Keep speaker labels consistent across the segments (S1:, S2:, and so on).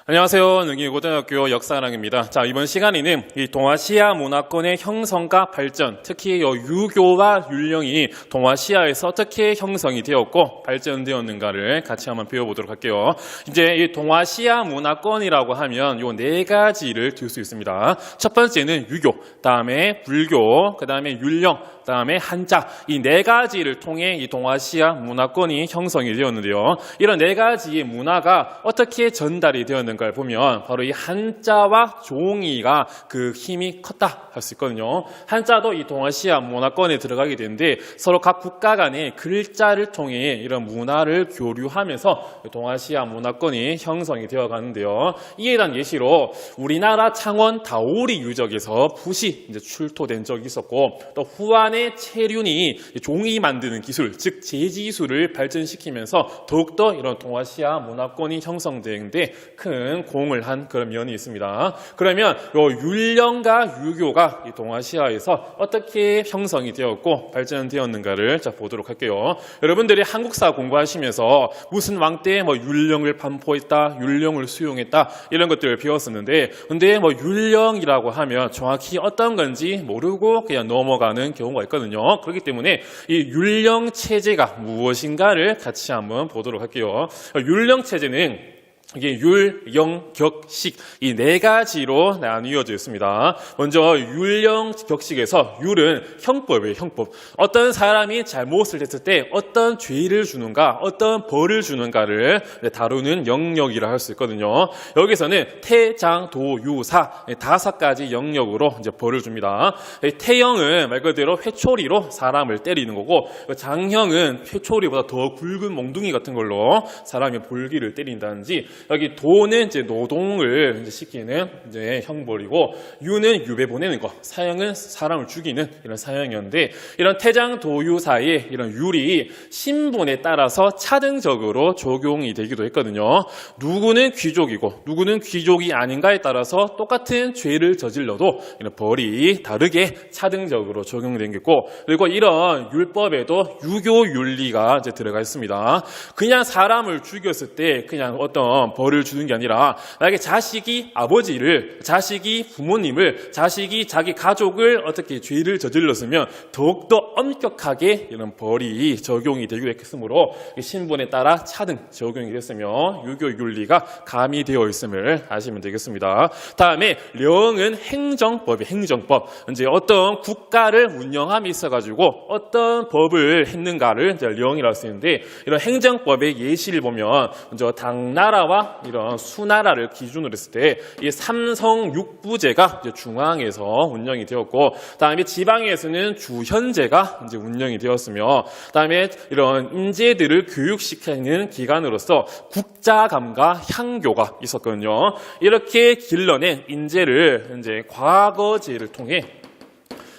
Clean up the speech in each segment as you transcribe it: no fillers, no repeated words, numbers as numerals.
S1: 안녕하세요. 능희고등학교 역사학입니다. 자, 이번 시간에는 이 동아시아 문화권의 형성과 발전, 특히 유교와 율령이 동아시아에서 어떻게 형성이 되었고 발전되었는가를 같이 한번 배워보도록 할게요. 이제 이 동아시아 문화권이라고 하면 요 네 가지를 들 수 있습니다. 첫 번째는 유교, 다음에 불교, 그 다음에 율령, 다음에 한자, 이 네 가지를 통해 이 동아시아 문화권이 형성이 되었는데요. 이런 네 가지의 문화가 어떻게 전달이 되었는가를 보면 바로 이 한자와 종이가 그 힘이 컸다 할 수 있거든요. 한자도 이 동아시아 문화권에 들어가게 되는데 서로 각 국가 간의 글자를 통해 이런 문화를 교류하면서 동아시아 문화권이 형성이 되어 가는데요. 이에 대한 예시로 우리나라 창원 다오리 유적에서 붓이 이제 출토된 적이 있었고, 또 후한의 체륜이 종이 만드는 기술, 즉 제지술을 발전시키면서 더욱더 이런 동아시아 문화권이 형성되는데 큰 공을 한 그런 면이 있습니다. 그러면 이 율령과 유교가 이 동아시아에서 어떻게 형성이 되었고 발전되었는가를 보도록 할게요. 여러분들이 한국사 공부하시면서 무슨 왕 때 율령을 반포했다, 율령을 수용했다 이런 것들을 배웠었는데, 근데 율령이라고 하면 정확히 어떤 건지 모르고 그냥 넘어가는 경우가 있거든요. 그렇기 때문에 이 율령 체제가 무엇인가를 같이 한번 보도록 할게요. 율령 체제는 이게 율, 영, 격식 이 네 가지로 나뉘어져 있습니다. 먼저 율령 격식에서 율은 형법이에요. 형법. 어떤 사람이 잘못을 했을 때 어떤 죄를 주는가, 어떤 벌을 주는가를 다루는 영역이라 할 수 있거든요. 여기서는 태, 장, 도, 유, 사 5가지 영역으로 이제 벌을 줍니다. 태형은 말 그대로 회초리로 사람을 때리는 거고, 장형은 회초리보다 더 굵은 몽둥이 같은 걸로 사람의 볼기를 때린다든지, 여기 도는 이제 노동을 이제 시키는 이제 형벌이고, 유는 유배 보내는 거, 사형은 사람을 죽이는 이런 사형이었는데, 이런 태장 도유 사이에 이런 율이 신분에 따라서 차등적으로 적용이 되기도 했거든요. 누구는 귀족이고 누구는 귀족이 아닌가에 따라서 똑같은 죄를 저질러도 이런 벌이 다르게 차등적으로 적용된 게 있고, 그리고 이런 율법에도 유교 윤리가 이제 들어가 있습니다. 그냥 사람을 죽였을 때 그냥 어떤 벌을 주는 게 아니라, 만약에 자식이 아버지를, 자식이 부모님을, 자식이 자기 가족을 어떻게 죄를 저질렀으면 더욱더 엄격하게 이런 벌이 적용이 되기도 했으므로 신분에 따라 차등 적용이 됐으며 유교 윤리가 가미되어 있음을 아시면 되겠습니다. 다음에 령은 행정법이 행정법. 이제 어떤 국가를 운영함에 있어가지고 어떤 법을 했는가를 이제 령이라고 할 수 있는데, 이런 행정법의 예시를 보면 먼저 당나라와 이런 수나라를 기준으로 했을 때 이 삼성육부제가 이제 중앙에서 운영이 되었고, 다음에 지방에서는 주현제가 이제 운영이 되었으며, 다음에 이런 인재들을 교육시키는 기관으로서 국자감과 향교가 있었거든요. 이렇게 길러낸 인재를 이제 과거제를 통해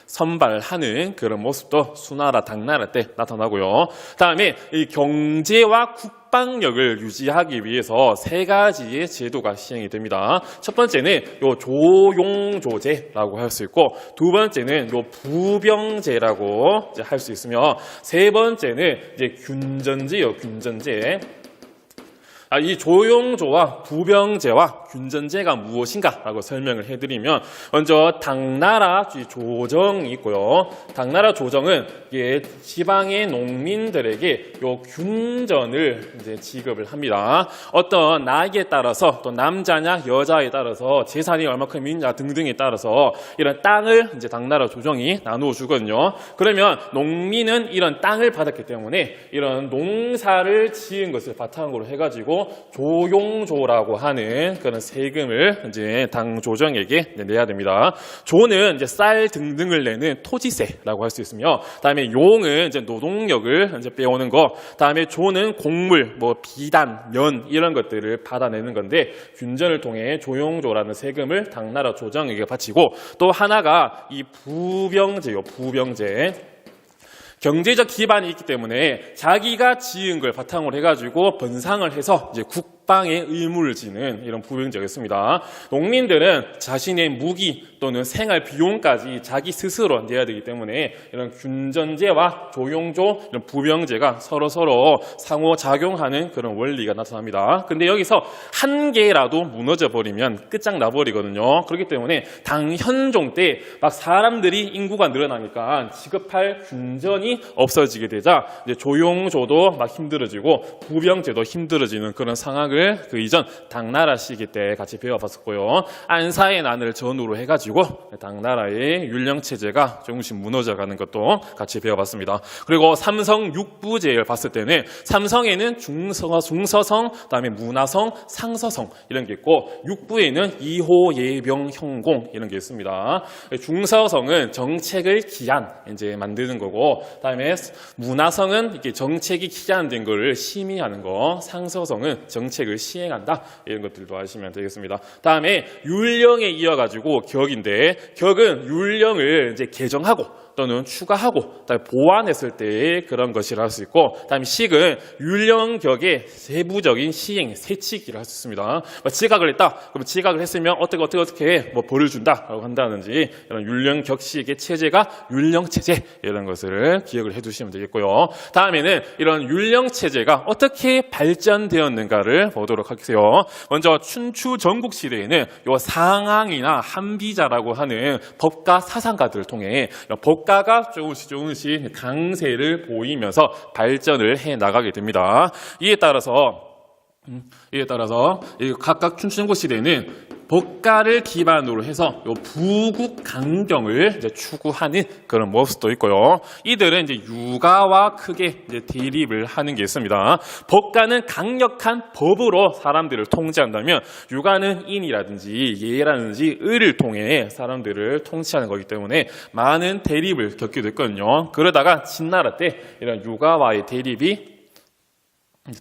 S1: 선발하는 그런 모습도 수나라, 당나라 때 나타나고요. 다음에 이 경제와 국방력을 유지하기 위해서 3가지의 제도가 시행이 됩니다. 첫 번째는 요 조용조제라고 할 수 있고, 두 번째는 요 부병제라고 할 수 있으며, 세 번째는 이제 균전제요, 균전제. 이 조용조와 부병제와 균전제가 무엇인가라고 설명을 해드리면, 먼저 당나라 조정이 있고요. 당나라 조정은 이게 지방의 농민들에게 요 균전을 이제 지급을 합니다. 어떤 나이에 따라서, 또 남자냐 여자에 따라서, 재산이 얼마큼 있냐 등등에 따라서 이런 땅을 이제 당나라 조정이 나누어 주거든요. 그러면 농민은 이런 땅을 받았기 때문에 이런 농사를 지은 것을 바탕으로 해가지고 조용조라고 하는 그런 세금을 이제 당 조정에게 내야 됩니다. 조는 이제 쌀 등등을 내는 토지세라고 할 수 있으며, 다음에 용은 이제 노동력을 이제 빼오는 거, 다음에 조는 곡물, 비단, 면 이런 것들을 받아내는 건데, 균전을 통해 조용조라는 세금을 당나라 조정에게 바치고, 또 하나가 이 부병제요, 부병제. 경제적 기반이 있기 때문에 자기가 지은 걸 바탕으로 해가지고 번상을 해서 이제 국방의 의무를 지는 이런 부병제였습니다. 농민들은 자신의 무기 또는 생활 비용까지 자기 스스로 내야 되기 때문에 이런 균전제와 조용조 이런 부병제가 서로 상호작용하는 그런 원리가 나타납니다. 근데 여기서 한 개라도 무너져 버리면 끝장나 버리거든요. 그렇기 때문에 당현종 때 막 사람들이 인구가 늘어나니까 지급할 균전이 없어지게 되자 이제 조용조도 막 힘들어지고 부병제도 힘들어지는 그런 상황을 그 이전 당나라 시기 때 같이 배워봤었고요. 안사의 난을 전후로 해가지고 당나라의 율령체제가 조금씩 무너져가는 것도 같이 배워봤습니다. 그리고 삼성 육부제를 봤을 때는 삼성에는 중서성, 그다음에 문화성, 상서성 이런 게 있고 육부에는 이호, 예병, 형공 이런 게 있습니다. 중서성은 정책을 이제 만드는 거고, 그다음에 문화성은 이렇게 정책이 기한된 거를 심의하는 거, 상서성은 정책을 시행한다 이런 것들도 아시면 되겠습니다. 다음에 율령에 이어가지고 격인데 격은 율령을 이제 개정하고 또는 추가하고 그다음에 보완했을 때의 그런 것이라 할 수 있고, 그다음에 식은 율령격의 세부적인 시행, 세칙이라 할 수 있습니다. 지각을 했다. 그럼 지각을 했으면 어떻게 뭐 벌을 준다라고 한다든지 이런 율령격식의 체제가 율령체제 이런 것을 기억을 해두시면 되겠고요. 다음에는 이런 율령체제가 어떻게 발전되었는가를 보도록 하겠어요. 먼저 춘추 전국시대에는 요 상항이나 한비자라고 하는 법가 사상가들을 통해 법가가 조금씩 강세를 보이면서 발전을 해 나가게 됩니다. 이에 따라서 각각 춘추전국 시대는 법가를 기반으로 해서 요 부국 강경을 이제 추구하는 그런 모습도 있고요. 이들은 이제 유가와 크게 이제 대립을 하는 게 있습니다. 법가는 강력한 법으로 사람들을 통치한다면 유가는 인이라든지 예라든지 의를 통해 사람들을 통치하는 거기 때문에 많은 대립을 겪기도 했거든요. 그러다가 진나라 때 이런 유가와의 대립이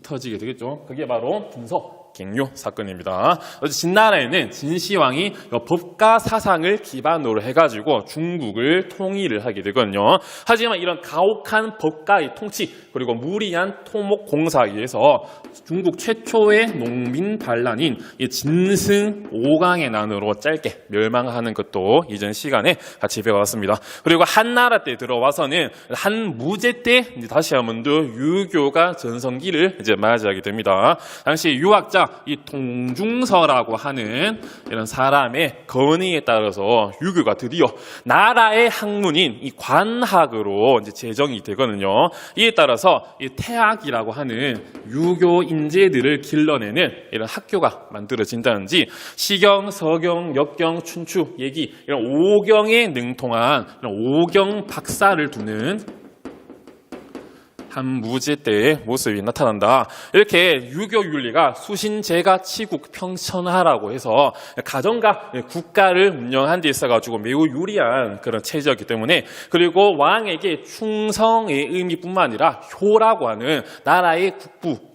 S1: 터지게 되겠죠. 그게 바로 분서갱요 사건입니다. 진나라에는 진시황이 법가 사상을 기반으로 해가지고 중국을 통일을 하게 되거든요. 하지만 이런 가혹한 법가의 통치 그리고 무리한 토목 공사에 의해서 중국 최초의 농민 반란인 진승 5강의 난으로 짧게 멸망하는 것도 이전 시간에 같이 배워왔습니다. 그리고 한나라 때 들어와서는 한무제 때 다시 한 번 더 유교가 전성기를 이제 맞이하게 됩니다. 당시 유학자 이 동중서라고 하는 이런 사람의 건의에 따라서 유교가 드디어 나라의 학문인 이 관학으로 이제 제정이 되거든요. 이에 따라서 이 태학이라고 하는 유교 인재들을 길러내는 이런 학교가 만들어진다든지 시경, 서경, 역경, 춘추, 예기 이런 오경에 능통한 이런 오경 박사를 두는 한무제 때의 모습이 나타난다. 이렇게 유교 윤리가 수신제가 치국 평천하라고 해서 가정과 국가를 운영한 데 있어가지고 매우 유리한 그런 체제였기 때문에, 그리고 왕에게 충성의 의미뿐만 아니라 효라고 하는 나라의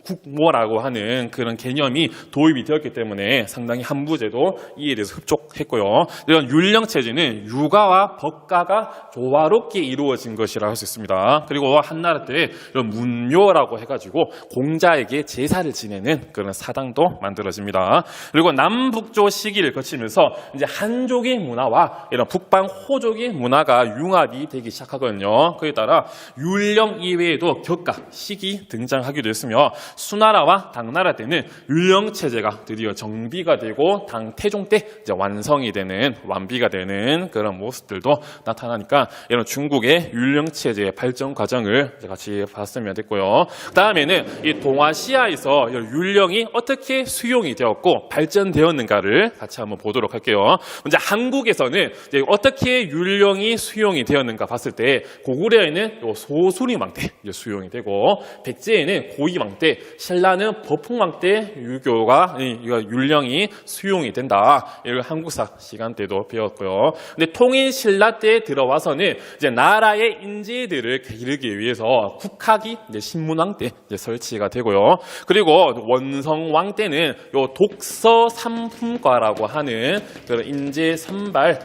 S1: 국모라고 하는 그런 개념이 도입이 되었기 때문에 상당히 한무제도 이에 대해서 흡족했고요. 이런 율령체제는 유가와 법가가 조화롭게 이루어진 것이라 할 수 있습니다. 그리고 한나라 때 이런 문묘라고 해가지고 공자에게 제사를 지내는 그런 사당도 만들어집니다. 그리고 남북조 시기를 거치면서 이제 한족의 문화와 이런 북방 호족의 문화가 융합이 되기 시작하거든요. 그에 따라 율령 이외에도 격가, 시기 등장하기도 했으며 수나라와 당나라 때는 율령 체제가 드디어 정비가 되고 태종 때 이제 완성이 되는 완비가 되는 그런 모습들도 나타나니까 이런 중국의 율령 체제의 발전 과정을 같이 봤으면 됐고요. 다음에는 이 동아시아에서 율령이 어떻게 수용이 되었고 발전되었는가를 같이 한번 보도록 할게요. 먼저 한국에서는 이제 어떻게 율령이 수용이 되었는가 봤을 때 고구려에는 소수림왕 때 수용이 되고 백제에는 고이왕 때, 신라는 법흥왕 때 유교가 율령이 수용이 된다. 이걸 한국사 시간 때도 배웠고요. 근데 통일 신라 때 들어와서는 이제 나라의 인재들을 기르기 위해서 국학이 이제 신문왕 때 이제 설치가 되고요. 그리고 원성왕 때는 요 독서 삼품과라고 하는 그런 인재 선발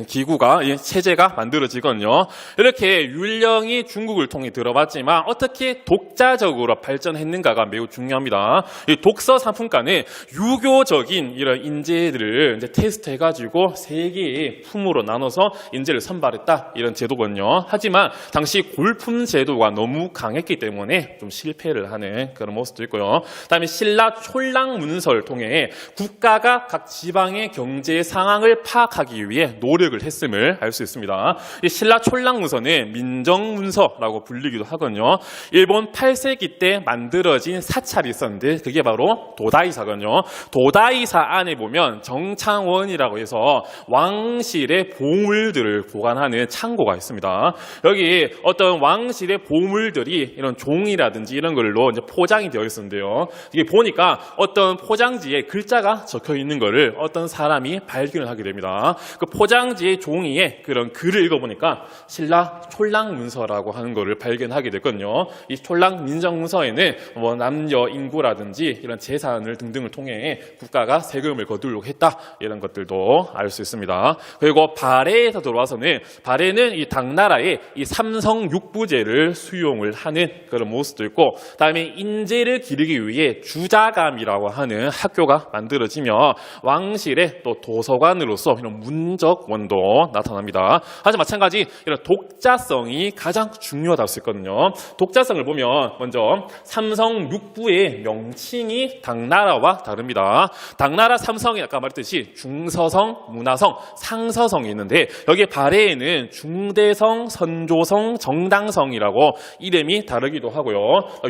S1: 기구가 체제가 만들어지거든요. 이렇게 율령이 중국을 통해 들어왔지만 어떻게 독자적으로 발전했는가가 매우 중요합니다. 이 독서 상품가는 유교적인 이런 인재들을 이제 테스트해가지고 세 개의 품으로 나눠서 인재를 선발했다 이런 제도거든요. 하지만 당시 골품 제도가 너무 강했기 때문에 좀 실패를 하는 그런 모습도 있고요. 그다음에 신라 촐랑 문서를 통해 국가가 각 지방의 경제 상황을 파악하기 위해 노력을 했음을 알 수 있습니다. 이 신라 촐랑 문서는 민정 문서라고 불리기도 하거든요. 일본 8세기 때 만들어진 사찰이 있었는데 그게 바로 도다이사거든요. 도다이사 안에 보면 정창원이라고 해서 왕실의 보물들을 보관하는 창고가 있습니다. 여기 어떤 왕실의 보물들이 이런 종이라든지 이런 걸로 이제 포장이 되어 있었는데요. 이게 보니까 어떤 포장지에 글자가 적혀 있는 거를 어떤 사람이 발견을 하게 됩니다. 그 포장지의 종이에 그런 글을 읽어보니까 신라 촐랑 문서라고 하는 거를 발견하게 됐거든요. 이 촐랑 민정 문서에는 뭐 남녀 인구라든지 이런 재산을 등등을 통해 국가가 세금을 거두려고 했다 이런 것들도 알 수 있습니다. 그리고 발해에서 들어와서는 발해는 이 당나라의 이 삼성 육부제를 수용을 하는 그런 모습도 있고, 그다음에 인재를 기르기 위해 주자감이라고 하는 학교가 만들어지며 왕실의 또 도서관으로서 이런 문적원도 나타납니다. 하지만 마찬가지 이런 독자성이 가장 중요하다고 할 수 있거든요. 독자성을 보면 먼저 삼성 육부의 명칭이 당나라와 다릅니다. 당나라 삼성이 아까 말했듯이 중서성, 문화성, 상서성이 있는데 여기에 발해에는 중대성, 선조성, 정당성이라고 이름이 다르기도 하고요.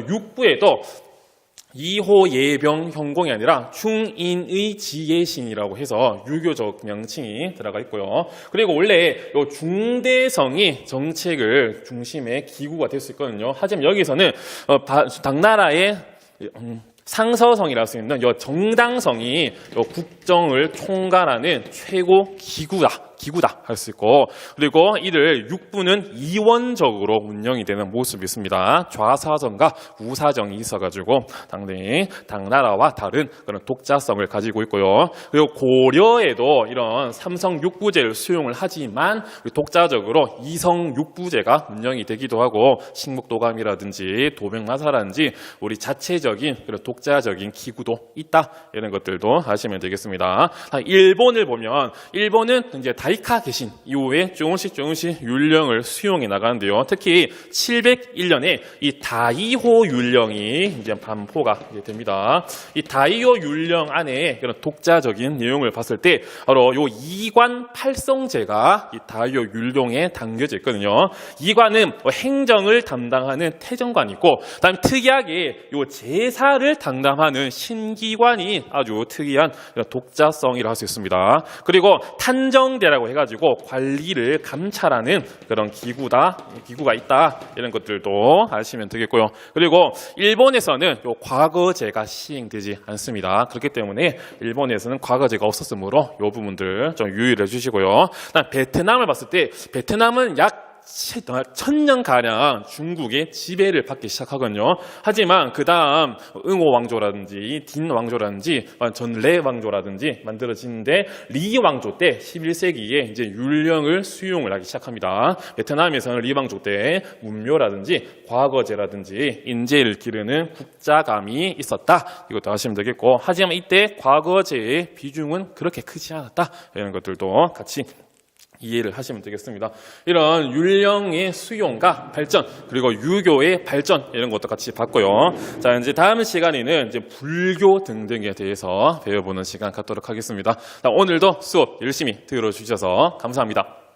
S1: 육부에도 이호 예병 형공이 아니라 중인의 지예신이라고 해서 유교적 명칭이 들어가 있고요. 그리고 원래 요 중대성이 정책을 중심의 기구가 될 수 있거든요. 하지만 여기서는 당나라의 상서성이라고 할 수 있는 요 정당성이 요 국정을 총괄하는 최고 기구다 할 수 있고, 그리고 이를 육부는 이원적으로 운영이 되는 모습이 있습니다. 좌사정과 우사정이 있어가지고 당연히 당나라와 다른 그런 독자성을 가지고 있고요. 그리고 고려에도 이런 삼성 육부제를 수용을 하지만 독자적으로 이성 육부제가 운영이 되기도 하고, 식목도감이라든지 도병마사라든지 우리 자체적인 그런 독자적인 기구도 있다 이런 것들도 아시면 되겠습니다. 일본을 보면 일본은 이제 다이카 개신 이후에 조금씩 율령을 수용해 나가는데요. 특히 701년에 이 다이호 율령이 이제 반포가 됩니다. 이 다이호 율령 안에 그런 독자적인 내용을 봤을 때 바로 요 이관 팔성제가 이 다이호 율령에 담겨져 있거든요. 이관은 행정을 담당하는 태정관이 있고, 그다음에 특이하게 요 제사를 담당하는 신기관이 아주 특이한 독자성이라 할 수 있습니다. 그리고 탄정대라고 해가지고 관리를 감찰하는 그런 기구가 있다 이런 것들도 아시면 되겠고요. 그리고 일본에서는 요 과거제가 시행되지 않습니다. 그렇기 때문에 일본에서는 과거제가 없었으므로 요 부분들 좀 유의를 해주시고요. 그다음 베트남을 봤을 때 베트남은 약 1000년가량 중국의 지배를 받기 시작하거든요. 하지만 그 다음 응호 왕조라든지 딘 왕조라든지 전래 왕조라든지 만들어지는데 리 왕조 때 11세기에 이제 율령을 수용을 하기 시작합니다. 베트남에서는 리 왕조 때 문묘라든지 과거제라든지 인재를 기르는 국자감이 있었다. 이것도 아시면 되겠고, 하지만 이때 과거제의 비중은 그렇게 크지 않았다. 이런 것들도 같이 이해를 하시면 되겠습니다. 이런 율령의 수용과 발전, 그리고 유교의 발전 이런 것도 같이 봤고요. 자, 이제 다음 시간에는 이제 불교 등등에 대해서 배워보는 시간 갖도록 하겠습니다. 자, 오늘도 수업 열심히 들어주셔서 감사합니다.